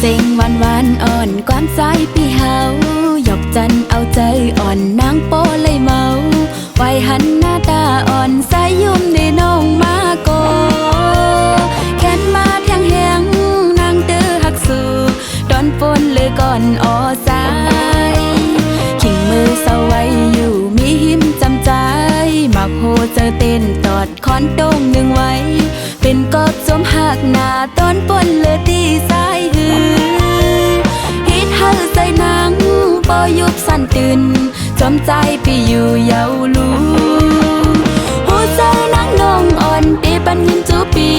เซ็งวันวานอ่อนความใจพี่เฮาหยอกจันเอาใจอ่อนนางโปเลยเมาไว้หันหน้าตาอ่อนสายยุ่มในน้องมาโกแขนมาเทียงแหงนางเตอหักสู่ตอนปนเลยก่อนอ่อสายขิงมือเศร้าไว้อยู่มีหิมจำใจมักโหเจอเต้นตอดคอนโต้งหนึ่งไว้เป็นกอบสมหักหน้าตอนปนเลยตีสายหือฮิตเฮาใส่นางปอยุบสั่นตื่นจอมใจพี่อยู่เยาลูหูเจอนางนองอ่อนปีปันยินจูปี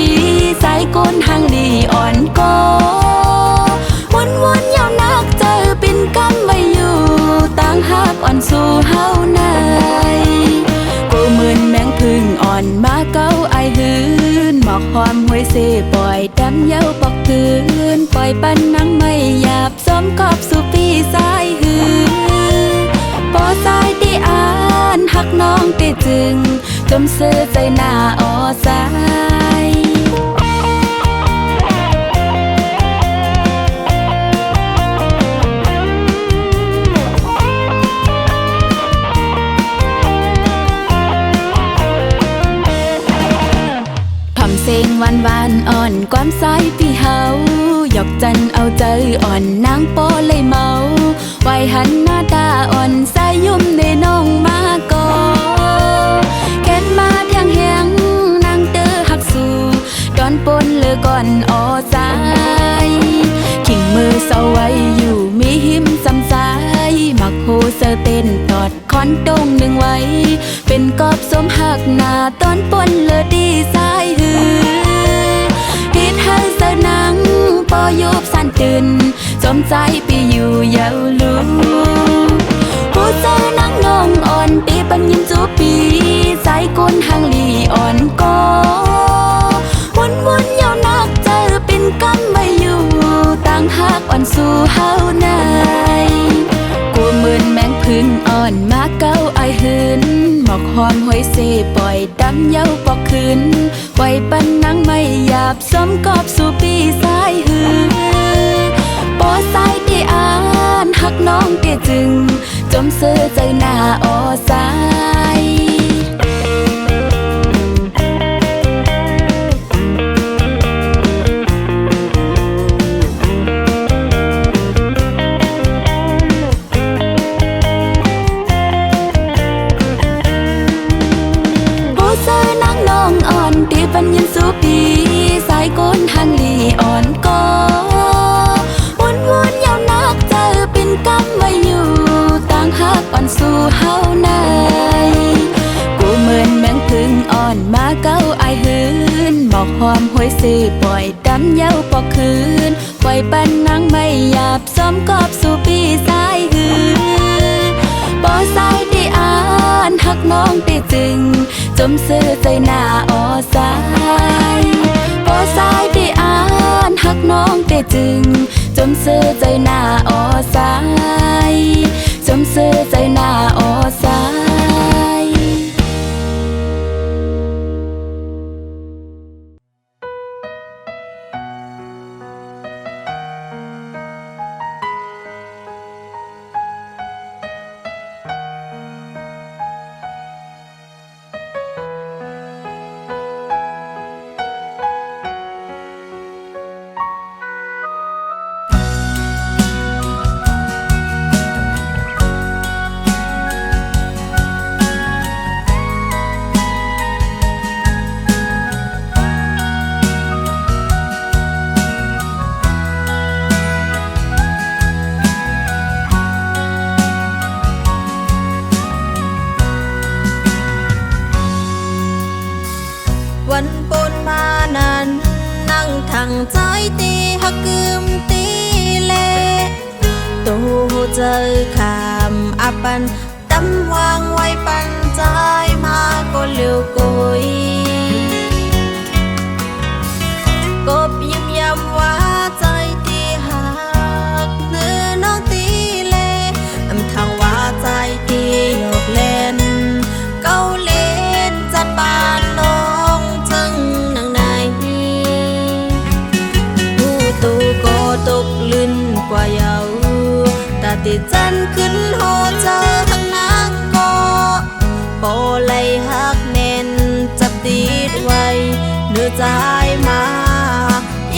สายก้นหางลีอ่อนก็วนยาวนักเจอเป็นกำไว้อยู่ต่างหักอ่อนสู่เฮาในกูเหมือนแมงพึ่งอ่อนมาเก้าไอหืนหมอกความห้วยเสปล่อยดำเย้าปอกคืนปล่อยปันนังไม่หยาบซ้อมกอบสู่ปีสายหืนปอสายที่อ่านหักน้องติจึงจมเสื้อใจหน้าอ่อสายเซ็งวันวานอ่อนความสายพี่เฮาหยอกจันเอาใจอ่อนนางโปเลยเมาไว้หันหน้าตาอ่อนสายยุ่มในน้องมาโกแขนมาเทียงแหงนางเตอหักสู่ตอนปนเลยก่อนอ่อสายขิงมือเศร้าไว้อยู่มีหิมจำสายมักโหเซอเต้นตอดคอนโต้งหนึ่งไว้เป็นกอบสมหักหน้าตอนปนเลยดีสายหือฮิตให้เสนางปอยุบสั่นตื่นจอมใจพี่อยู่เยาลูหูเจอนางนองอ่อนปีปันยินจูปีสายก้นหางลีอ่อนก็วนยาวนักเจอเป็นกำไว้อยู่ต่างหักอ่อนสู่เฮาในกูเหมือนแมงพึ่งอ่อนมาเก้าไอหืนหมอกหอมห้อยเสปล่อยดำเย้าปอกคืนไว้ปันนังไม่หยาบซ้อมกอบสู่ปีสายหือปอสายที่อ่านหักน้องเตียจึงจมเสื้อใจหน้าอ่อสายตีปันยินสู่ปีสายก้นหางลีอ่อนก็วนยาวนักเจอเป็นกำไว้อยู่ต่างหักอ่อนสู่เฮาในกูเหมือนแมงพึ่งอ่อนมาเก้าไอหืนหมอกหอมห้วยเสปล่อยดำเย้าปอกคืนปล่อยปันนังไม่หยาบซ้อมกอบสู่ปีสายหืนปอสายที่อ่านหักน้องติจึงจมเสื้อใจหน้าอ่อสายปอสายที่อ่านหักน้องติจึงจมเสื้อใจหน้าอ่อสายจมเสื้อใจหน้าอ่อสายวันปนมานั้นนั่งทางใจตีหักกึมตีเลตูเจอคำอับปันตำวางไว้ปันใจมาก็เลี้ยวกุยกบยิ้มย้ำว่าใจตีหักเนื้อน้องตีเลอำทางว่าใจตีหยอกเล่นเก้าเล่นจัดบานลงจึงนางในผู้ตูโกตกลื ติจันขึ้นโหเจอทั้งนางก็โปเลยหักแน่นจับติดไว้เนื้อใจมา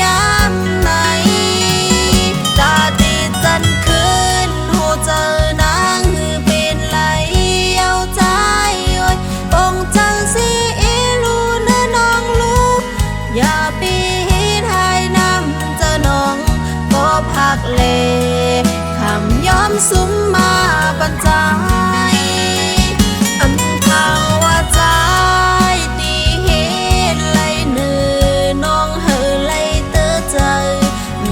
ยามไหนตาติจันขึ้นโหเจอนางหือเป็นไหลเอาใจโอ้ยปงจังสิอีลูเนื้อน้องลูกอย่าปีไทยน้ำเจอน้องก็พักเลคำย้อมซุ้มมาบรรจายอำทางว่าใจตีเหตุไหลเนื้อน้องเฮอไหลเตอใจ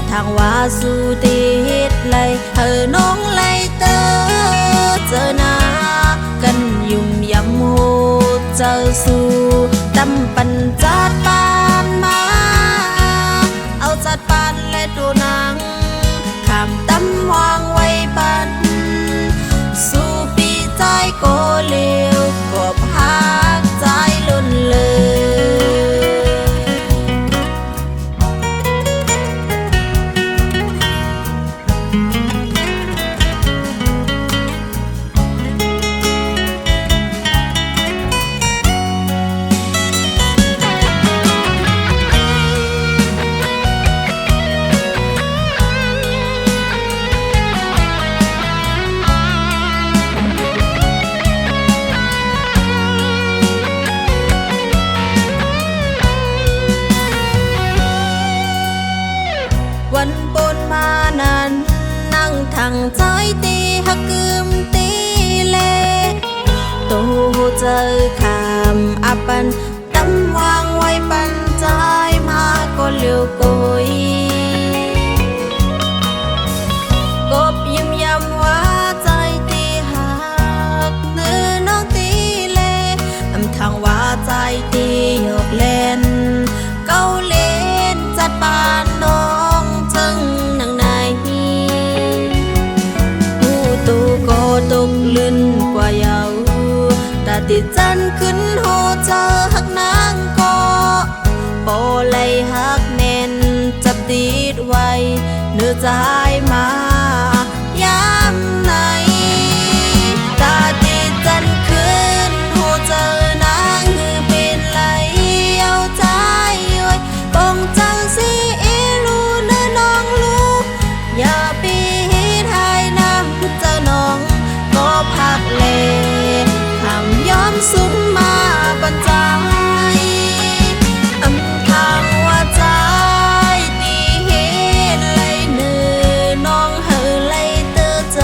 ทางว่าสู่ตีเหตุไหลเฮอน้องไหลเตอเจอหน้ากันยุ่มยำโหเจอสู่ตำปันจัดปานมาเอาจัดปานและดูนางขามตำวางไว้ปันสู่ปีใจก็เลี้ยวกบหักใจล้นเลยวันปนมานั้นนั่งทางใจตีหักกึมตีเลโตเจอคำอับปันตำวางไว้ปันใจมาก็เลี้ยวกุยกบยิ้มย้ำว่าใจตีหักเนื้อน้องตีเลอำทางว่าใจตีหยอกเล่นเก้าเล่นจัดปานน้องจึงหนังในผู้ตูก็ตกลื่นกว่าเยาตาติดจันขึ้นโหเจอหักนางก็โปเลยหักแน่นจับติดไว้เนื้อใจมายามไหนตาติดจันขึ้นโหเจอนางหือเป็นไหลเอาใจโอ้ยปงจังสิอีลูเนื้อน้องลูกอย่าปีไทยน้ำเจอน้องก็พักเลคำย้อมซุ้มมาบรรจายอำทางว่าใจตีเหตุไหลเนื้อน้องเฮอไหลเตอใจ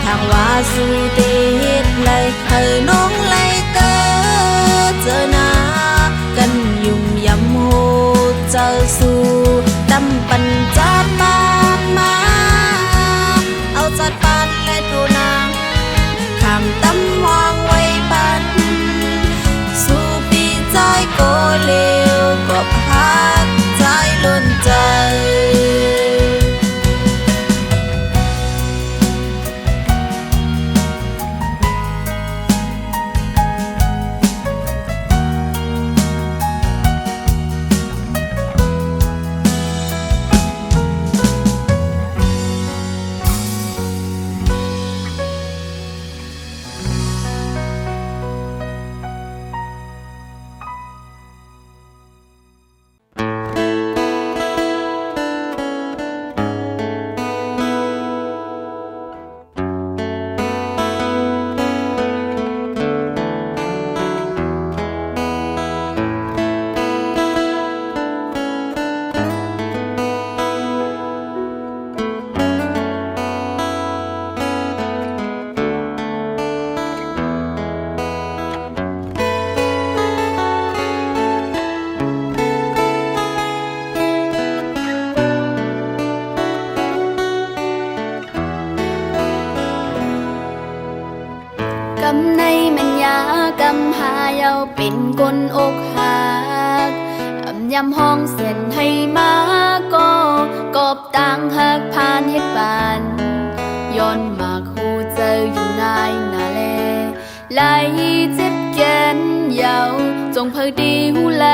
ทางว่าสู่ตีเหตุไหลเฮอน้องไหลเตอเจอหน้ากันยุ่มยำโหเจอสู่ตำปันจัดปานมาเอาจัดปานและดูนางขามตำวางไว้ปันสู่ปีใจก็เลี้ยวกบหักใจล้นใจกำในมันยากำหาเยาเป็นคนอกหักยำห้องเสียนให้มาก็กบต่างหักผ่านเหตุบานย้อนมากหูเจออยู่นายนาแลไหลเจ็บแกนยาวจงเพิกดีหูไหล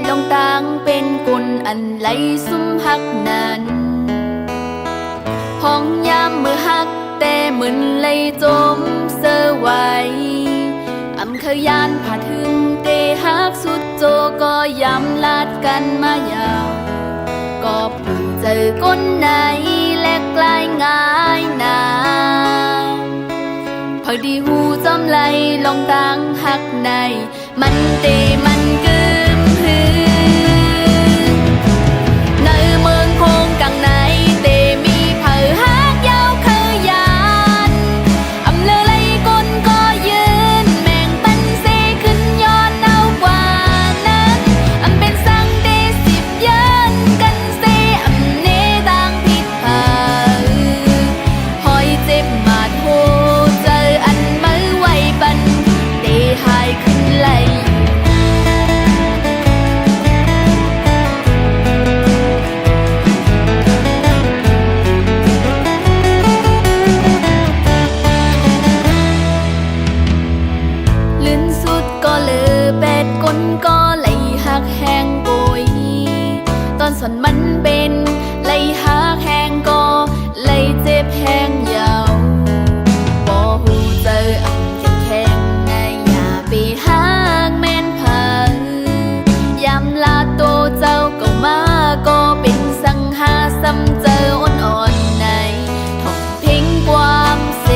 ลองต่างเป็นคนอันไหลซุ่มหักนั้นห้องยามมือหัก แต่เหมือนเลยจมเสไว้อำเคยยานผ่าถึงเตหักสุดโจก็ย้ำลาดกันมายาวก็ผู้เจอก้นไหนและกลายง่ายนาพอดีหูจำไหลลองตั้งหักในมันเตมันกึมฮือในเมืองคงกลางในเตมีเผอหักยาวเคยยานอำเลอไหลก้นก็ยืนแมงปันเซขึ้นย้อนเอากว่านั้นอำเป็นสังเตสิบเยินกันเซอำเนต่างผิดเผอหอยเจ็บมาโทเจออันมือไว้ปันเตหายขึ้นไหลลื่นสุดก็เลือแปดก้นก็ไหลหักแห้งโกยตอนส่วนมันเป็นไหลหักแห้งก็ไหลเจ็บแห้งยาวบ่หูเจออันแข็งแข็งไงอย่าไปหักแม่นเผอยามลาโตเจ้าก็มาก็เป็นสังหาซ้ำเจออ่อนๆในท่องเพลงความเส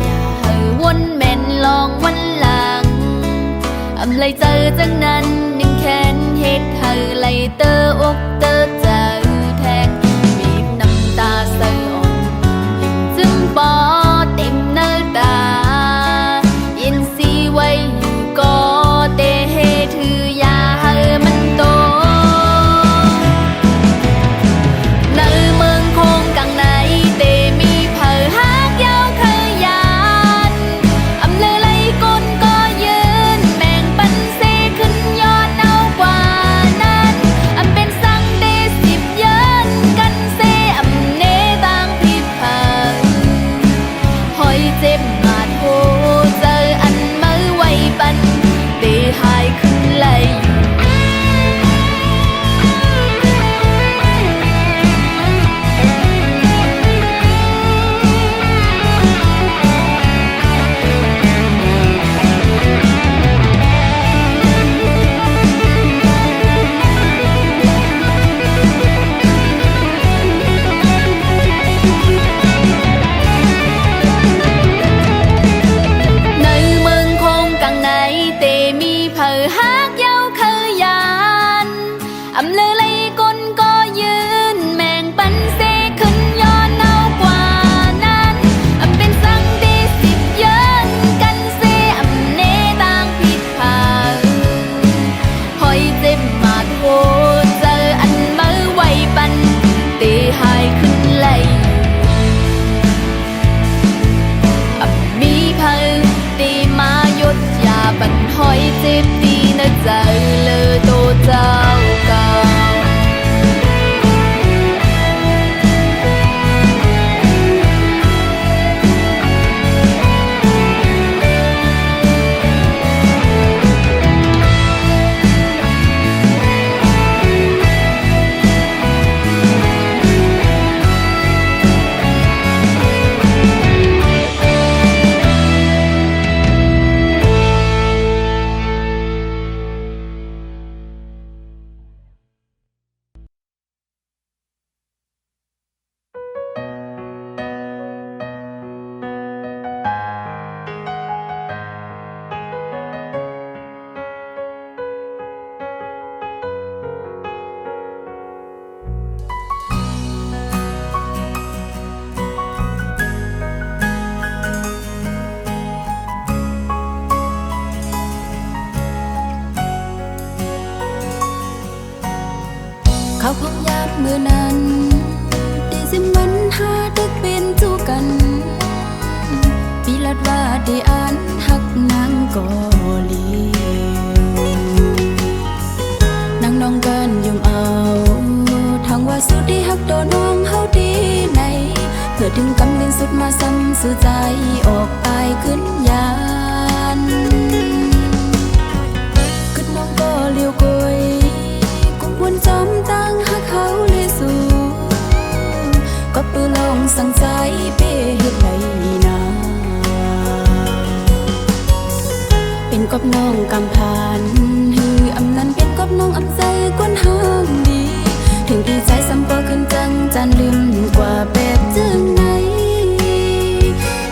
อย่าให้วนแม่นลองวันหลังอำเลยเจอจังนั้นหนึ่งแขนเฮ็ดให้ไหลเตออกเตอเจอแทงบีบน้ำตาใส่อ่อนยิ่งจึงปอเต็มเนื้อตายินสีไว้อยู่ก็เตเฮถือยาให้มันโตในเมืองคงกลางในเตมีเผอหักยาวเคยยานอำเลอไหลก้นก็ยืนแมงปันเซขึ้นย้อนเอากว่านั้นอำเป็นสังเตสิบเยินกันเซอำเนต่างผิดเผอหอยเจ็บมาโทเจออันมือไว้ปันเตหายขึ้นไหลในเมืองคงกลางในเตมีเผอหักยาวเคยยานอำเลอไหลก้นก็ยืนแมงปันเซขึ้นย้อนเอากว่านั้นอำเป็นสังเตสิบเยินกันเซอำเนต่างผิดเผอหอยเจ็บมาโทเจออันมือไว้ปันเตหายขึ้นไหลมีเผอตีมาหยุดยาบันหอยเจ็บดีนะเจอเลอโตเจ้าเก่าเขาพงยามมือนั้นตีสิมันหาดึกเป็นจูกัน ปีลัดว่าได้อ่านหักนางกอลีนางน้องกันยมเอาทางว่าสุดที่หักโดนน้องเฮาดีในเพื่อถึงกำลินสุดมาซ้ำสู่ใจออกไปขึ้นยานขึ้นน้องก็เลี้ยวกยกุมวนจอมตั้งหักเขาเลยสู่ก็ปือลองสั่งใจเป้เฮ็ดไร กับน้องกำพานฮืออำนั้นเป็นกับน้องอำใจกวนห้างดี ถึงดีใจซ้ำก็ขึ้นจังจันลืมกว่าแบบจึงไหน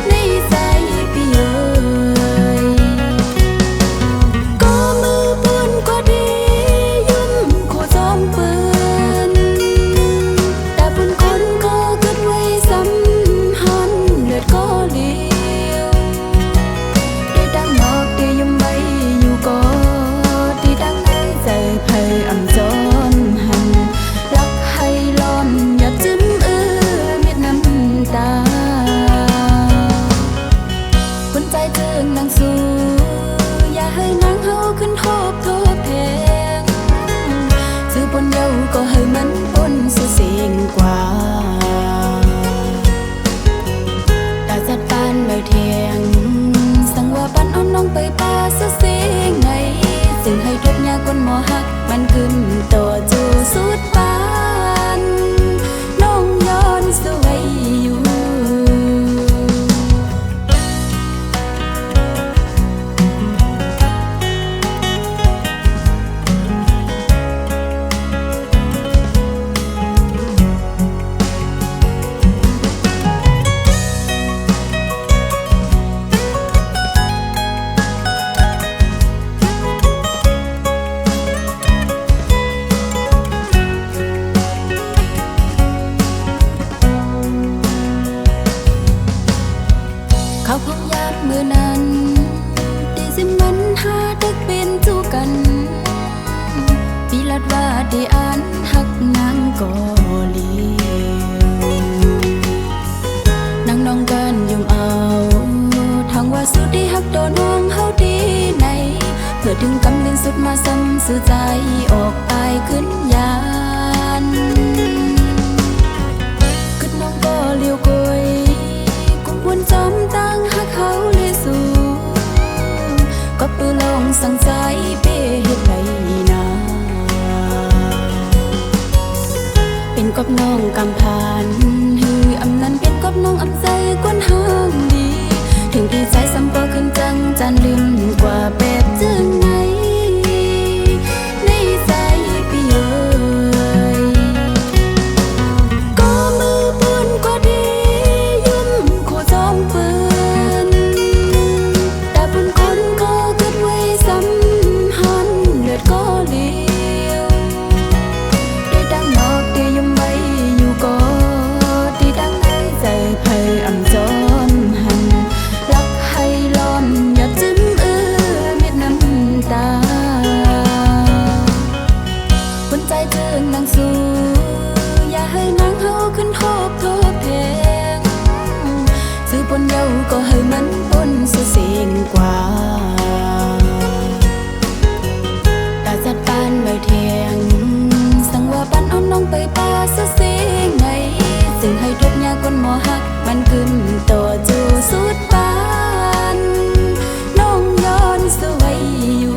ในใจพี่เอ๋ยก็มือปืนก็ดียุ่มโคจอมปืนแต่ปืนคนก็เกิดไว้ซ้ำหันเลือดก็เลี้ยวได้ดังนอกได้ยุ่มไว้อยู่ก็ดีดังในใจไพ่อำจอมหันรักให้ล้อมอย่าจิ้มเม็ดน้ำตาคนใจเจิงนางสู้อย่าให้นางเฮาขึ้นโทบโทบแพงซื้อปนเยาก็ให้มันปนสุเสียงกว่าตาจัดปานใบเทียงสั่งว่าปันเอาน้องไปป่าสุเสียงไงซึ่งให้ทุกยากคนหมอหักมันขึ้นตัวจูสุดปานน้องย้อนสวยอยู่ เขาพงยามมือนั้นตีสิมันหาตึกเป็นจูกันปีลัดว่าได้อ่านหักนางก็เลียวนางน้องกันยุ่มเอาทางว่าสุดที่หักโดนน้องเฮาดีในเพื่อถึงกำลินสุดมาซ้ำสื่อใจออกอายขึ้นยานขึ้นน้องก็เลี้ยวกยวนจอมตั้งหักเขาเลยสู่ก็ปืนลงสั่งใจเป้เฮ็ดไรนาเป็นกับน้องกำพานฮืออำนั้นเป็นกับน้องอำใจกวนห้างดี ถึงดีใจซ้ำก็ขึ้นจังจันลืมกว่าแบบจึงไหนในใจพี่เอ๋ยก็มือปืนก็ดียุ่มโคจอมปืนแต่ปืนคนก็เกิดไว้ซ้ำหันเลือดก็เลี้ยวได้ดังนอกได้ยุ่มไว้อยู่ก็ดีดังในใจไพ่อำจอมหันรักให้ล้อมอย่าจิ้มเม็ดน้ำตาคนใจเจิงนางสู้อย่าให้นางเฮาขึ้นโทบโทบแพงซื้อปนเยาก็ให้มันปนสุเสียงกว่าตาจัดปานใบเทียงสั่งว่าปันเอาน้องไปป่าสุเสียงไงซึ่งให้ทุกยากคนหมอหักมันขึ้นตัวจูสุดปานน้องย้อนสวยอยู่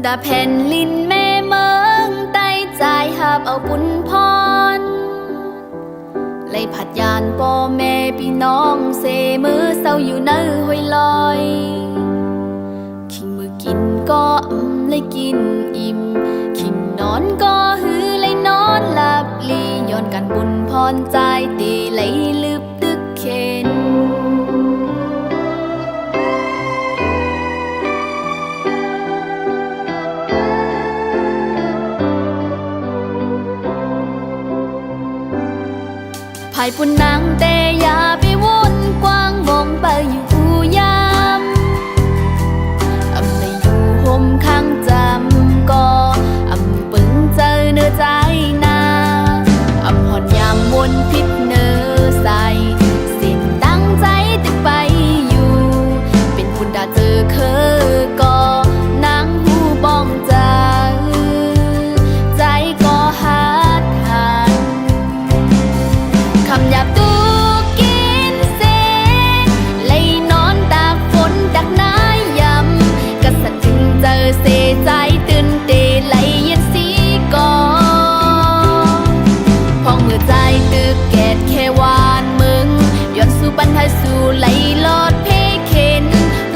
ตาแผ่นลินแม่เมืองใต้ใจหาบเอาบุญพรไล่ผัดยานพ่อแม่พี่น้องเสมือเศร้าอยู่ในห้วยลอยขิงมือกินก็เลยกินอิ่มขิงนอนก็หือเลยนอนหลับลีย้อนกันบุญพรใจตีเลยลืบตึกเข็นภายปุ่นนางแต่อย่าไปวุ่นกว้างมองไปอยู่ผู้ยามอำเลยอยู่ห่มข้างจำก็อำปึงเจอเนื้อใจนาอำหอนยามวนพิษเนื้อใสสิ้นตั้งใจติดไปอยู่เป็นปุ่นดาเจอเคอก็นางหูบ้องใจก็หาทางคำหยาบตุกกินเสเลยนอนตากฝนดักน้ายำกระสัดถึงเจอเสใจตื่นเตไหลเย็นสีก่อพองมือใจตึกแกดแค่วานมึงย้อนสู่ปัญหาสู่ไหลลอดเพเข็น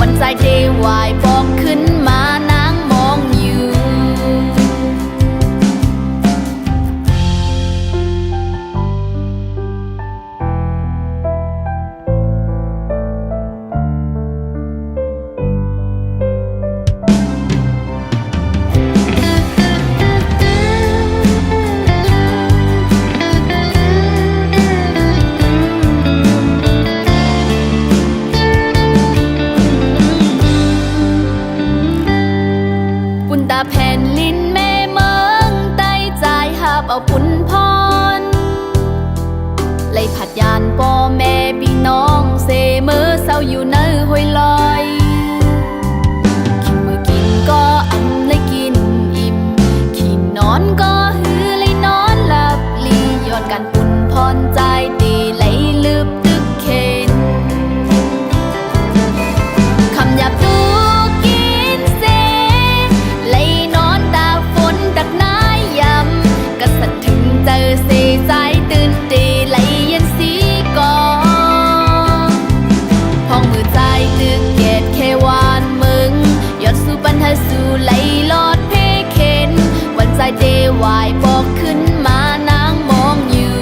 วันใจเดวายบอกขึ้นมานางมองอยู่ปุ่นตาแผ่นลินแม่เมืองใต้ใจหาบเอาปุ่นพรไล่ผัดยานพ่อแม่พี่น้องเสมือเศร้าอยู่ในห้วยลอยขิงมือกินก็เลยกินอิ่มขิงนอนก็หือเลยนอนหลับลีย้อนกันปุ่นพรใจตีเลยลืบตึกเข็นคำหยาบตุกกินเสเลยนอนตากฝนดักน้ายำกระสัดถึงเจอเสใจตื่นเตไหลเย็นสีก่อพองมือใจตึกแกดแค่วานมึงย้อนสู่ปัญหาสู่ไหลลอดเพเข็นวันใจเดวายบอกขึ้นมานางมองอยู่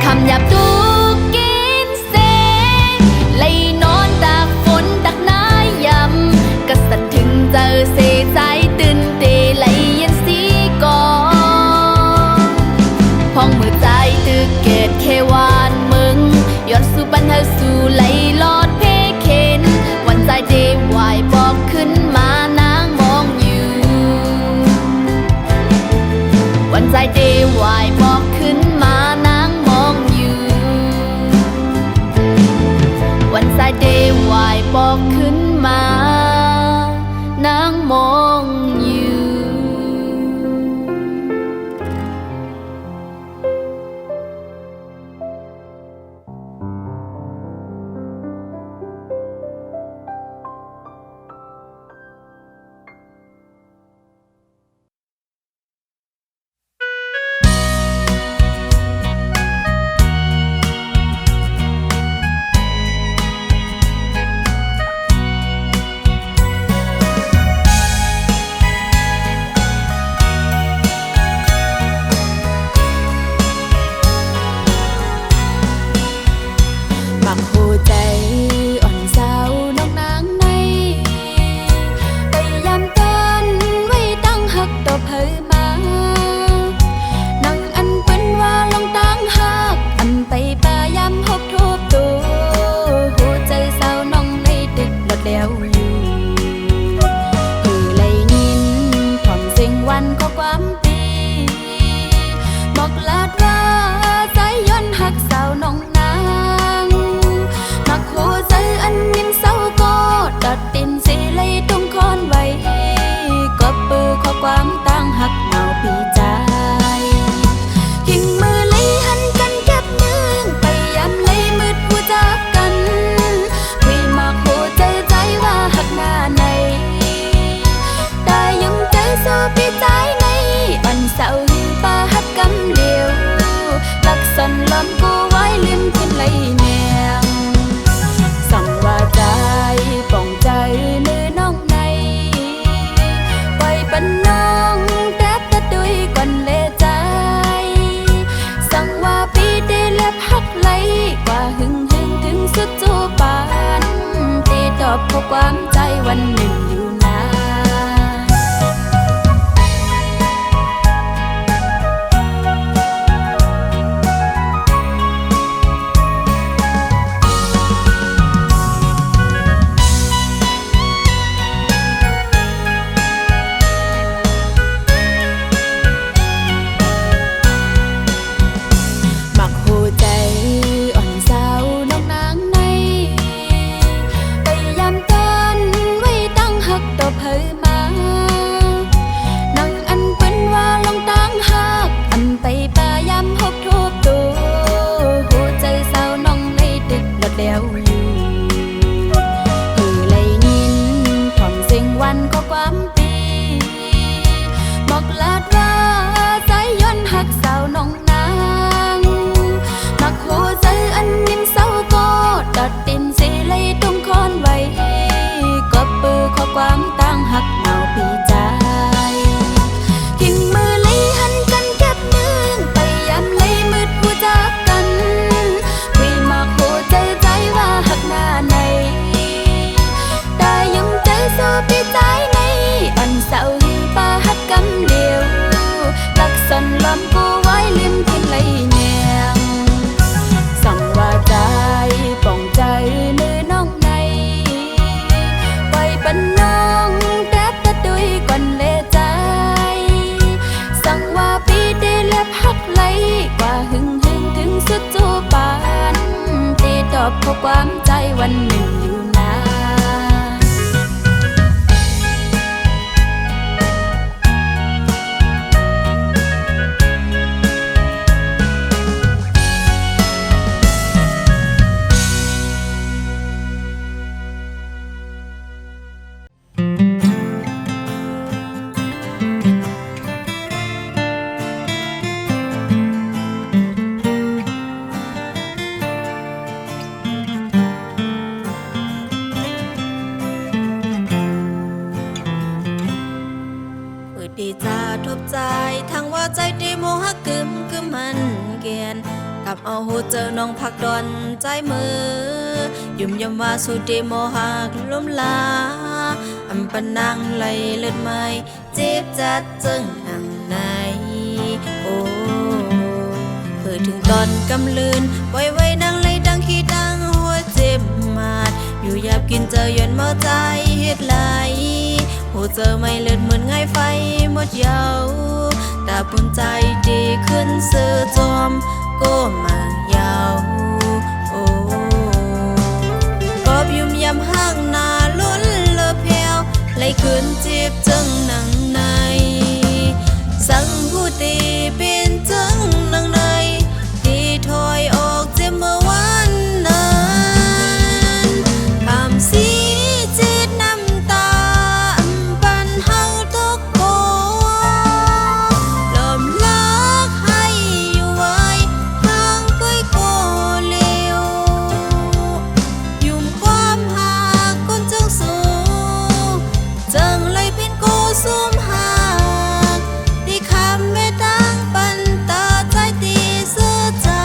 คำหยาบตุกกินเสเลยนอนตากฝนดักน้ายำกระสัดถึงเจอเสใจตื่นเตไหลเย็นสีก่อพองมือใจตึกเกดแค่วานมึงย้อนสู่ปัญหาสู่ไหลลอดเพเข็นวันใจเดวายบอกขึ้นมานางมองอยู่วันใจเดวายบอกขึ้นมานางมองอยู่วันใจเดวายบอกขึ้นมานางมอง อบข้อความใจวันหนึ่งอยู่นานมักหูใจอ่อนสาวนอกนางในพยายามกันไว้ตั้งหักต่อเผยมานั่งอันเป็นว่าลองตั้งหักอันไปพยายามหกทุบตัวหัวใจสาวน้องในตึกหลดแล้วอยู่เลยยินท่องเสียงวันข้อความปีบอกลาดว่าใจย้อนหักสาวน้องนางมักหัวใจอันนิ่มเศร้าก็ตัดตินสีเลยต้องคอนไว้ก็ปือข้อความตั้งหักเมาปีใจทิ้งมือเลยหันกันเก็บนึงไปยามเลยมืดผู้จากกันคุยมากหัวใจใจว่าหักหน้าในแต่ยังใจสู้ปีใจในอันเศร้าหิงป่าหักกำเดียวลักสันลำกูไว้ลืมทิ้งเลยแนงสั่งว่าใจป่องใจเนื้อน้องในปล่อยปันน้องแทบตะดุยก่อนเลใจสั่งว่าปีเดเล็บหักไหลกว่าหึงถึงสุดจูปานตีตอบข้อความใจวันหนึ่งอยู่นาน ดีจาทบใจทั้งว่าใจดีโมหกึมคือมันเกียนกับเอาหูเจอน้องพักดอนใจมือยุ่มยำว่าสุดดีโมหักล้มลาอำปนังไหลเลือดไม่เจ็บจัดจึงหนังในโอ้เปิดถึงตอนกำลืนปล่อยไว้ดังเลยดังขี้ดังหัวเจ็บมาดอยู่หยาบกินเจอย้อนเมาใจเฮ็ดไหลหูเจอไม่เลือดเหมือนไงไฟหมดเยาตาปุ่นใจดีขึ้นเสือจอมก็มายาวโอ้กอบยุ่มยำห้างนาล้นเลอแผ่วไหลขึ้นจีบจังหนังในสั่งผู้ตีเป็นจังหนังในที่ถอยออกเจ็บเมื่อวันนั้นคำสีจีดน้ำตาปันเฮาตกโกลมลักให้อยู่ไว้ทางก้อยโกเลียวยุ่มความหาคนจังสูจังเลยเป็นโกซุ่มหากที่คำไม่ตั้งปันตาใจตีเสื้อเจอ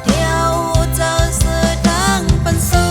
เที่ยวเจอเสื้อดังปันสู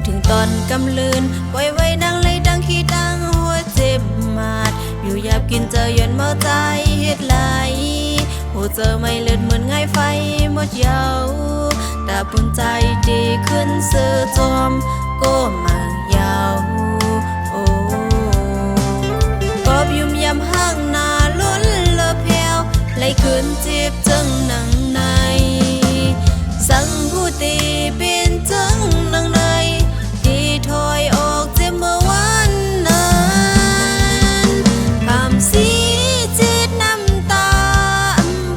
ถึงตอนกำลืนปล่อยไว้ดังเลยดังขี้ดังหัวเจ็บมาดอยู่หยาบกินเจอย้อนเมาใจเฮ็ดไหลหูเจอไม่เลือดเหมือนไงไฟหมดเยาตาปุ่นใจดีขึ้นเสือจอมก็มายาวโอ้กอบยุ่มยำห้างนาล้นเลอแผ่วไหลขึ้นจีบจังหนังในสั่งผู้ตีเป็นจังหนังในที่ถอยออกเจ็บเมื่อวันนั้นคำสีจีดน้ำตา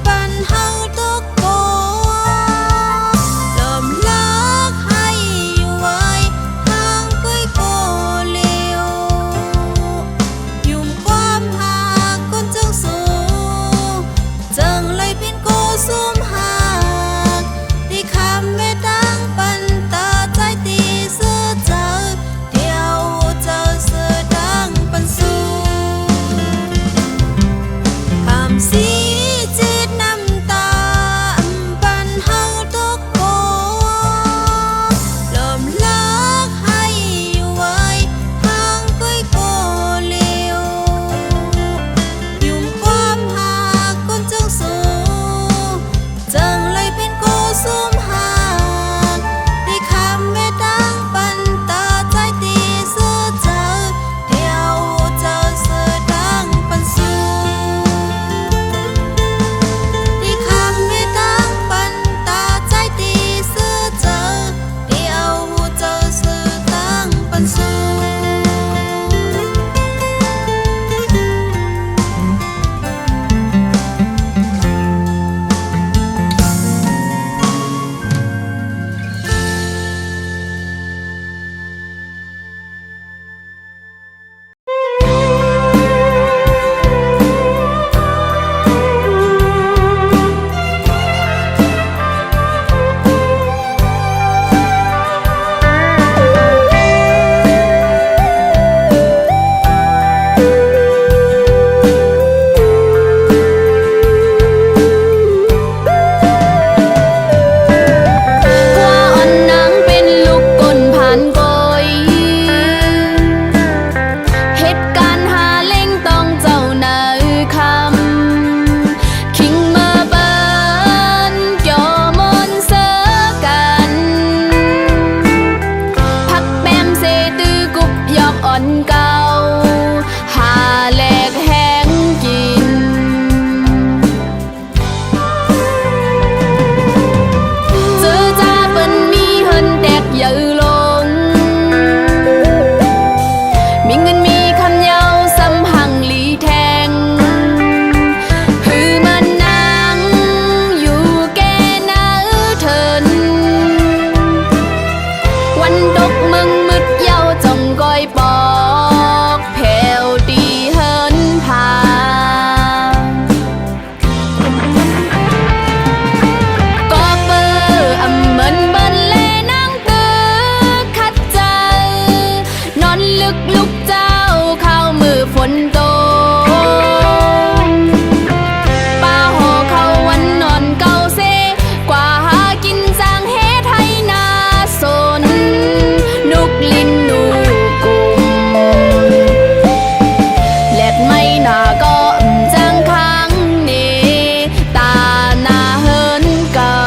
ปันเฮาตกโกลมลักให้อยู่ไว้ทางก้ เก่าหาแหลกแห้งกินเจอจ้าเปิ้นมีเฮินแตกเยอะลงมีเงินมีคำยาวซ้ำหังหลีแทงหือมันนางอยู่แก่นาเถินวันดกมึงมึดเยาจ้องก้อยปอกแผ่วตีเฮินพาก็เปิดอำเหมือนเบิ้นแลนางเตือคัดใจนอนลึกลุกเจ้าเข้ามือฝนตกป้าห่อเข้าวันนอนเก่าเซกว่าหากินจางเฮ็ดให้นาสนนุกลินนูกุมแลดไม่นาก็จางค้างเนตาหน้าเฮินเก่า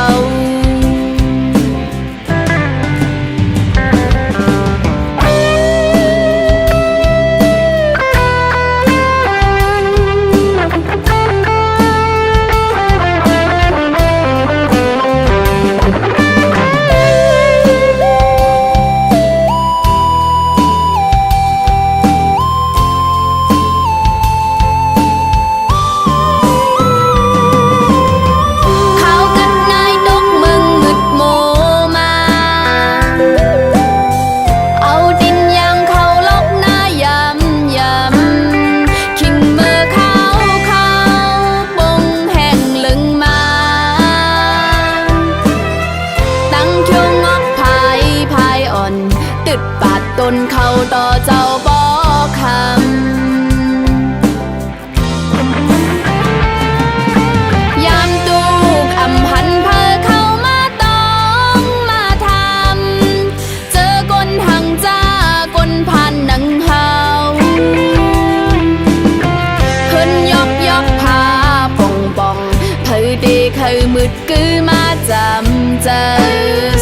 เขากัดนายดกมึงมึดโมมาเอาดินยางเขาลอกหน้ายำขิงมือเขาปงแห่งลึงมาตั้งเคียวงอกพายอ่อนตึดปาดตนเขาต่อเจ้าบ่คำยามตูกอำพันเพอเข้ามาต้องมาทำเจอก้นหังจ้าก้นพันหนังเฮาเพิ่นยอกพาป่องเธอเดเคยมืดกือมาจำเจอ